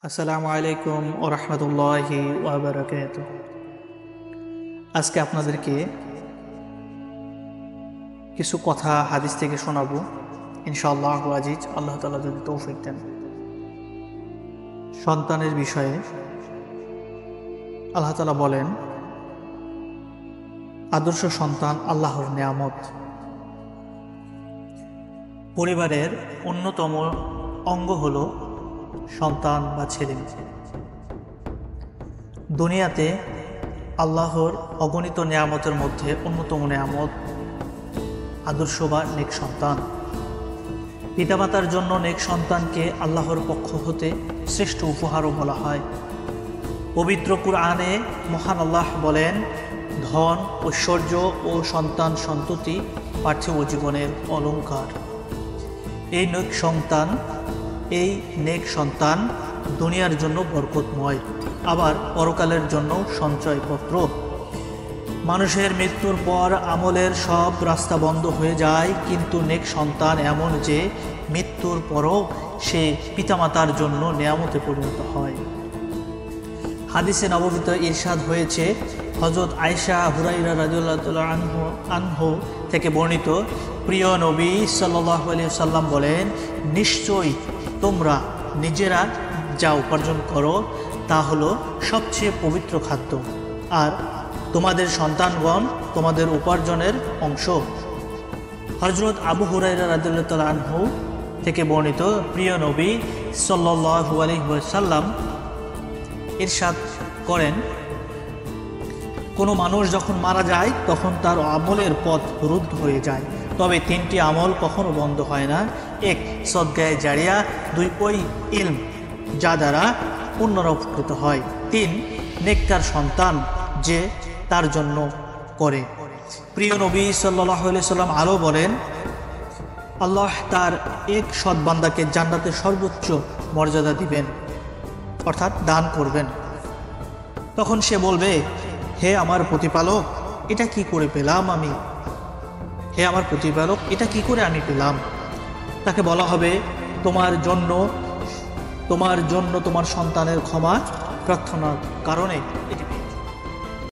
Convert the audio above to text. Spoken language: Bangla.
আসসালামু আলাইকুম ওয়া রাহমাতুল্লাহি ওয়া বারাকাতুহু। আজকে আপনাদেরকে কিছু কথা হাদিস থেকে শোনাবো ইনশাআল্লাহ আজিজ, আল্লাহ তাআলা যদি তৌফিক দেন। সন্তানের বিষয়ে আল্লাহ তাআলা বলেন, আদর্শ সন্তান আল্লাহর নিয়ামত। পরিবারের অন্যতম অঙ্গ হলো সন্তান বা ছেলে। দুনিয়াতে আল্লাহর অগণিত নিয়ামতের মধ্যে অন্যতম নিয়ামত আদর্শ বা নেক সন্তান। পিতামাতার জন্য নেক সন্তানকে আল্লাহর পক্ষ হতে শ্রেষ্ঠ উপহারও বলা হয়। পবিত্র কুরআনে মহান আল্লাহ বলেন, ধন, ঐশ্বর্য ও সন্তান সন্ততি পার্থিব জীবনের অলংকার। এই নেক সন্তান দুনিয়ার জন্য বরকতময়, আবার পরকালের জন্য সঞ্চয়পত্র। মানুষের মৃত্যুর পর আমলের সব রাস্তা বন্ধ হয়ে যায়, কিন্তু নেক সন্তান এমন যে মৃত্যুর পরও সে পিতামাতার জন্য নিয়ামতে পরিণত হয়। হাদিসে নববীতে ইরশাদ হয়েছে, হযরত আয়েশা হুরায়রা রাদিয়াল্লাহু তাআলা আনহু থেকে বর্ণিত, প্রিয় নবী সাল্লাল্লাহু আলাইহি ওয়াসাল্লাম বলেন, নিশ্চয়ই তোমরা নিজেরা যা উপার্জন করো তা হলো সবচেয়ে পবিত্র খাদ্য, আর তোমাদের সন্তানগণ তোমাদের উপার্জনের অংশ। হযরত আবু হুরায়রা রাদিয়াল্লাহু তাআলা আনহু থেকে বর্ণিত, প্রিয় নবী সাল্লাল্লাহু আলাইহি ওয়াসাল্লাম ইরশাদ করেন, কোনো মানুষ যখন মারা যায় তখন তার আমলের পথ রুদ্ধ হয়ে যায়, তবে তিনটি আমল কখনো বন্ধ হয় না। এক, সদকায়ে জারিয়া। দুই, ওই ইলম যা দ্বারা অন্যরা উপকৃত হয়। তিন, নেককার সন্তান যে তার জন্য করে। প্রিয় নবী সাল্লাল্লাহু আলাইহি সাল্লাম আরও বলেন, আল্লাহ তার এক সৎ বান্দাকে জান্নাতের সর্বোচ্চ মর্যাদা দিবেন, অর্থাৎ দান করবেন। তখন সে বলবে, হে আমার প্রতিপালক, এটা কি করে পেলাম আমি? হে আমার প্রতিপালক, এটা কি করে আমি পেলাম? তাকে বলা হবে, তোমার জন্য তোমার সন্তানের ক্ষমা প্রার্থনার কারণে এটি